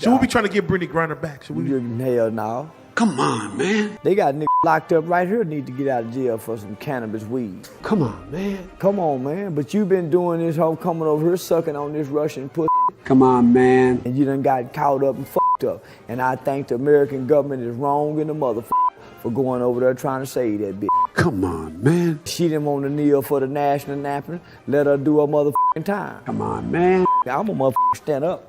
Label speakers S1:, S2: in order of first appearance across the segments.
S1: So we'll be trying to get Brittney Griner back. So we
S2: Hell no.
S1: Come on, man.
S2: They got niggas locked up right here need to get out of jail for some cannabis weed.
S1: Come on, man.
S2: Come on, man. But you been doing this whole coming over here sucking on this Russian pussy.
S1: Come on, man.
S2: And you done got caught up and fucked up. And I think the American government is wrong in the motherfucker for going over there trying to save that bitch.
S1: Come on, man.
S2: She didn't want to kneel for the national anthem. Let her do her motherfucking time.
S1: Come on, man.
S2: I'm a motherfucker stand up.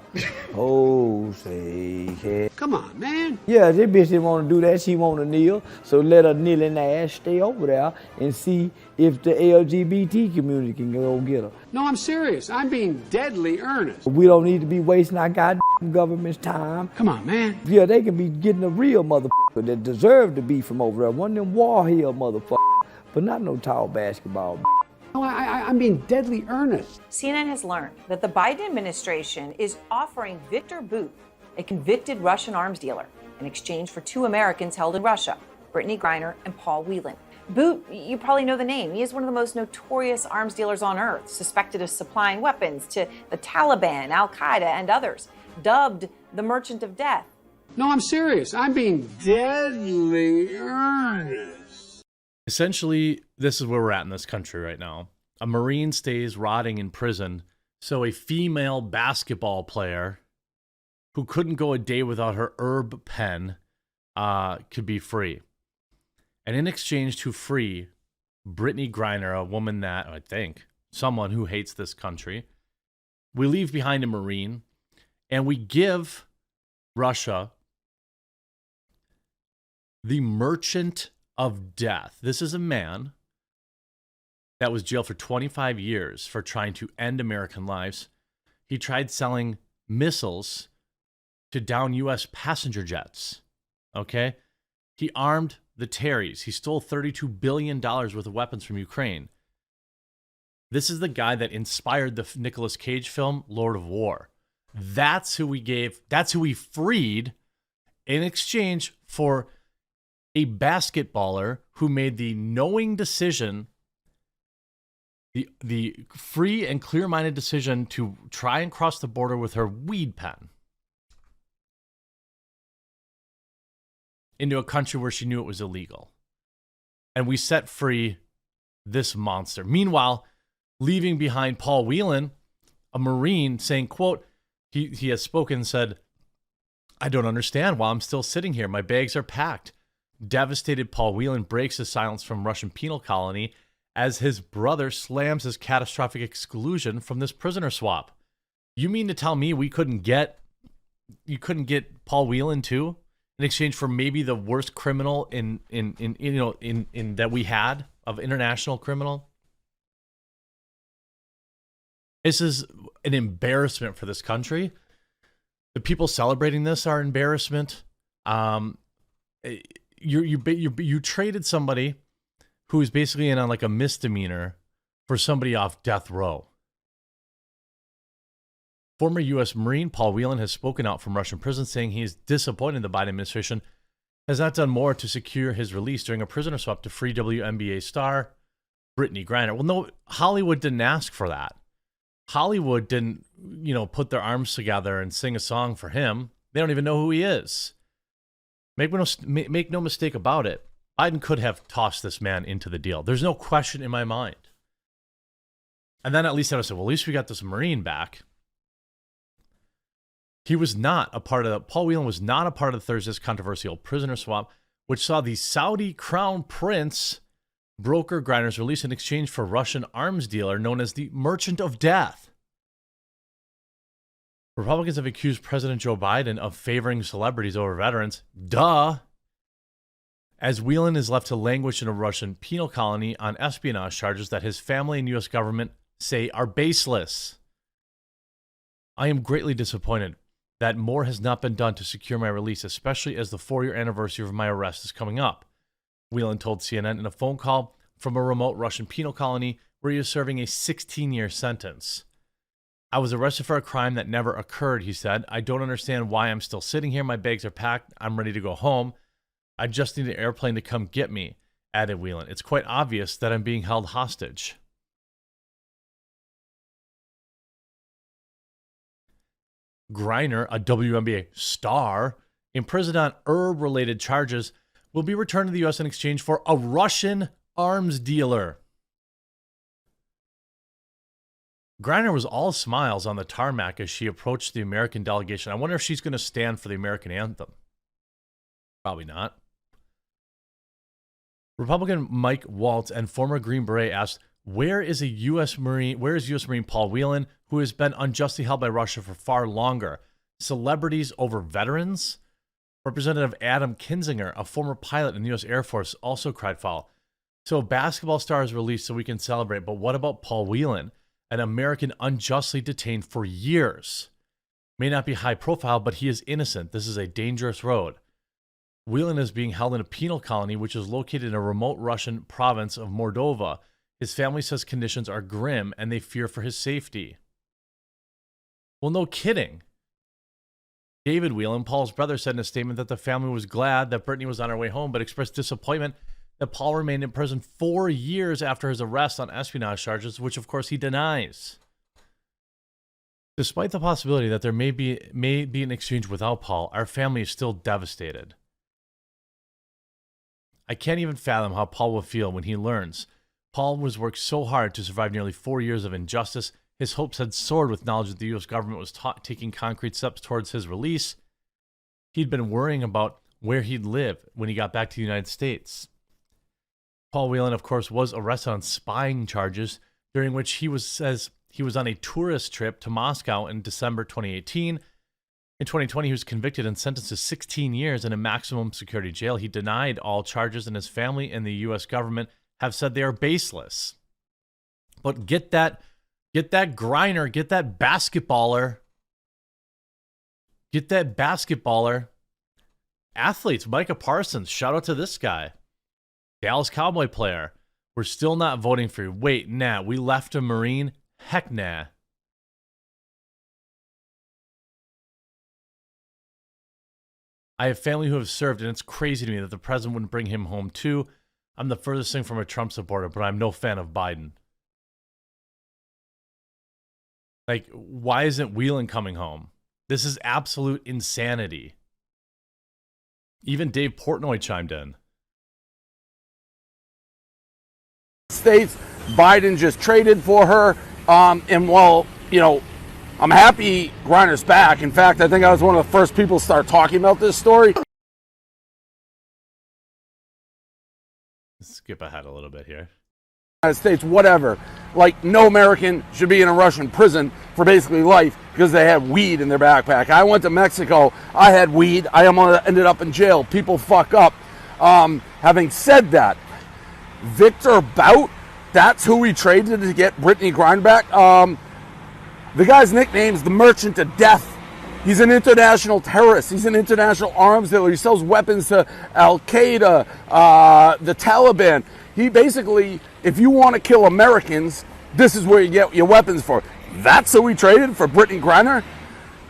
S2: Oh, say, hey.
S1: Come on, man.
S2: Yeah, this bitch didn't want to do that. She want to kneel. So let her kneeling ass stay over there and see if the LGBT community can go get her.
S1: No, I'm serious. I'm being deadly earnest.
S2: We don't need to be wasting our goddamn government's time.
S1: Come on, man.
S2: Yeah, they can be getting a real motherfucker that deserve to be from over there. One of them War Hill motherfuckers. But not no tall basketball.
S1: No, I'm being deadly earnest.
S3: CNN has learned that the Biden administration is offering Victor Bout, a convicted Russian arms dealer, in exchange for 2 Americans held in Russia, Brittney Griner and Paul Whelan. Bout, you probably know the name. He is one of the most notorious arms dealers on earth, suspected of supplying weapons to the Taliban, Al-Qaeda, and others, dubbed the Merchant of Death.
S1: No, I'm serious. I'm being deadly earnest.
S4: Essentially, this is where we're at in this country right now. A Marine stays rotting in prison, so a female basketball player who couldn't go a day without her herb pen could be free. And in exchange to free Brittney Griner, a woman that, I think, someone who hates this country, we leave behind a Marine and we give Russia the Merchant of Death. This is a man that was jailed for 25 years for trying to end American lives. He tried selling missiles to down U.S. passenger jets. Okay? He armed the Terrys. He stole $32 billion worth of weapons from Ukraine. This is the guy that inspired the Nicolas Cage film, Lord of War. That's who we freed in exchange for a basketballer who made the knowing decision, the free and clear-minded decision to try and cross the border with her weed pen into a country where she knew it was illegal. And we set free this monster. Meanwhile, leaving behind Paul Whelan, a Marine, saying, quote, he has spoken and said, "I don't understand why I'm still sitting here. My bags are packed." Devastated, Paul Whelan breaks his silence from Russian penal colony as his brother slams his catastrophic exclusion from this prisoner swap. You mean to tell me you couldn't get Paul Whelan too in exchange for maybe the worst criminal in that we had of international criminal? This is an embarrassment for this country. The people celebrating this are embarrassment. You traded somebody who is basically in on like a misdemeanor for somebody off death row. Former U.S. Marine Paul Whelan has spoken out from Russian prison, saying he is disappointed the Biden administration has not done more to secure his release during a prisoner swap to free WNBA star Brittney Griner. Well, no, Hollywood didn't ask for that. Hollywood didn't, put their arms together and sing a song for him. They don't even know who he is. Make no mistake about it. Biden could have tossed this man into the deal. There's no question in my mind. And then at least I would say, well, at least we got this Marine back. He was not a part of Paul Whelan was not a part of Thursday's controversial prisoner swap, which saw the Saudi crown prince broker Griner's release in exchange for Russian arms dealer known as the Merchant of Death. Republicans have accused President Joe Biden of favoring celebrities over veterans. Duh. As Whelan is left to languish in a Russian penal colony on espionage charges that his family and U.S. government say are baseless. I am greatly disappointed that more has not been done to secure my release, especially as the 4-year anniversary of my arrest is coming up, Whelan told CNN in a phone call from a remote Russian penal colony where he is serving a 16-year sentence. I was arrested for a crime that never occurred, he said. I don't understand why I'm still sitting here. My bags are packed. I'm ready to go home. I just need an airplane to come get me, added Whelan. It's quite obvious that I'm being held hostage. Griner, a WNBA star, imprisoned on herb-related charges, will be returned to the U.S. in exchange for a Russian arms dealer. Griner was all smiles on the tarmac as she approached the American delegation. I wonder if she's going to stand for the American anthem. Probably not. Republican Mike Waltz and former Green Beret asked, where is U.S. Marine Paul Whelan, who has been unjustly held by Russia for far longer? Celebrities over veterans? Representative Adam Kinzinger, a former pilot in the U.S. Air Force, also cried foul. So a basketball star is released so we can celebrate, but what about Paul Whelan, an American unjustly detained for years? May not be high profile, but he is innocent. This is a dangerous road. Whelan is being held in a penal colony, which is located in a remote Russian province of Moldova. His family says conditions are grim and they fear for his safety. Well, no kidding. David Whelan, Paul's brother, said in a statement that the family was glad that Brittney was on her way home, but expressed disappointment that Paul remained in prison 4 years after his arrest on espionage charges, which of course he denies. Despite the possibility that there may be an exchange without Paul, our family is still devastated. I can't even fathom how Paul will feel when he learns. Paul was worked so hard to survive nearly 4 years of injustice. His hopes had soared with knowledge that the U.S. government was taking concrete steps towards his release. He'd been worrying about where he'd live when he got back to the United States. Paul Whelan, of course, was arrested on spying charges, during which he says he was on a tourist trip to Moscow in December 2018. In 2020, he was convicted and sentenced to 16 years in a maximum security jail. He denied all charges, and his family and the U.S. government have said they are baseless. But get that Griner, get that basketballer. Athletes, Micah Parsons, shout out to this guy. Dallas Cowboy player. We're still not voting for you. Wait, nah, we left a Marine? Heck nah. I have family who have served, and it's crazy to me that the president wouldn't bring him home too. I'm the furthest thing from a Trump supporter, but I'm no fan of Biden. Like, why isn't Whelan coming home? This is absolute insanity. Even Dave Portnoy chimed in.
S5: States, Biden just traded for her. And well, you know, I'm happy Griner's back. In fact, I think I was one of the first people to start talking about this story.
S4: Skip ahead a little bit here.
S5: United States, whatever. Like, no American should be in a Russian prison for basically life because they had weed in their backpack. I went to Mexico. I had weed. I ended up in jail. People fuck up. Having said that, Victor Bout, that's who we traded to get Brittney Griner back. The guy's nickname is the Merchant of Death. He's an international terrorist. He's an international arms dealer. He sells weapons to Al-Qaeda, the Taliban. He basically, if you want to kill Americans, this is where you get your weapons for. That's who we traded for Brittney Griner.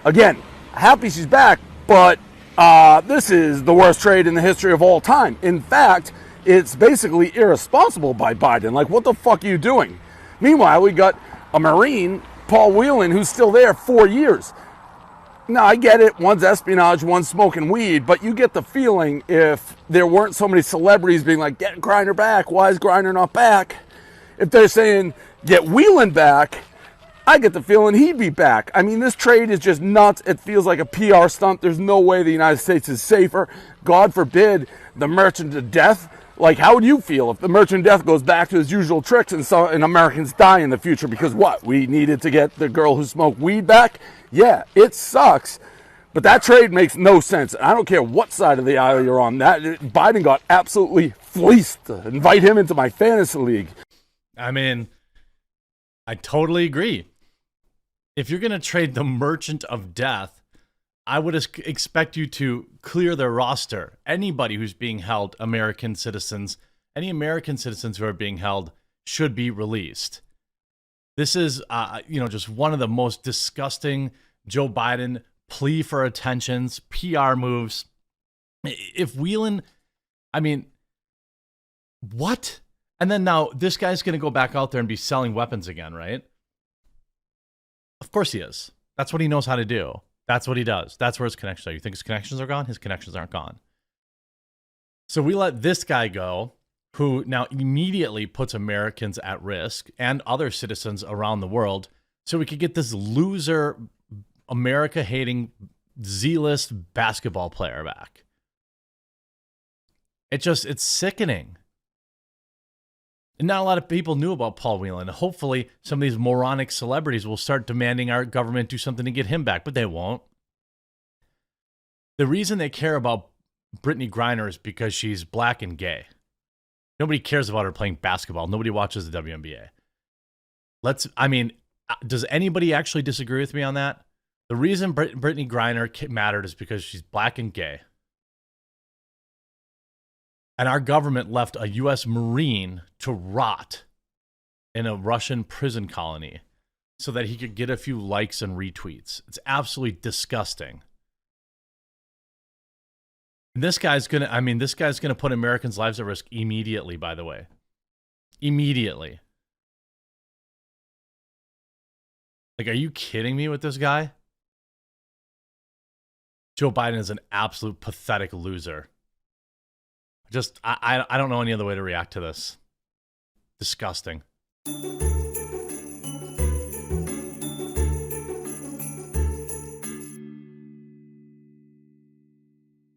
S5: Again, happy she's back, but this is the worst trade in the history of all time. In fact, it's basically irresponsible by Biden. Like, what the fuck are you doing? Meanwhile, we got a Marine, Paul Whelan, who's still there 4 years. Now, I get it. One's espionage, one's smoking weed. But you get the feeling if there weren't so many celebrities being like, get Griner back. Why is Griner not back? If they're saying, get Whelan back, I get the feeling he'd be back. I mean, this trade is just nuts. It feels like a PR stunt. There's no way the United States is safer. God forbid the Merchant of Death. Like, how would you feel if the Merchant of Death goes back to his usual tricks and Americans die in the future? Because what? We needed to get the girl who smoked weed back? Yeah, it sucks. But that trade makes no sense. I don't care what side of the aisle you're on. That Biden got absolutely fleeced. Invite him into my fantasy league.
S4: I mean, I totally agree. If you're going to trade the Merchant of Death, I would expect you to clear their roster. Anybody who's being held, American citizens, any American citizens who are being held should be released. This is, just one of the most disgusting Joe Biden plea for attentions, PR moves. If Whelan, I mean, what? And then now this guy's going to go back out there and be selling weapons again, right? Of course he is. That's what he knows how to do. That's what he does. That's where his connections are. You think his connections are gone? His connections aren't gone. So we let this guy go, who now immediately puts Americans at risk and other citizens around the world, so we could get this loser, America-hating, zealous basketball player back. It's sickening. And not a lot of people knew about Paul Whelan. Hopefully, some of these moronic celebrities will start demanding our government do something to get him back, but they won't. The reason they care about Brittney Griner is because she's black and gay. Nobody cares about her playing basketball. Nobody watches the WNBA. Does anybody actually disagree with me on that? The reason Brittney Griner mattered is because she's black and gay. And our government left a U.S. Marine to rot in a Russian prison colony so that he could get a few likes and retweets. It's absolutely disgusting. And this guy's gonna put Americans' lives at risk immediately, by the way. Immediately. Like, are you kidding me with this guy? Joe Biden is an absolute pathetic loser. I don't know any other way to react to this. Disgusting.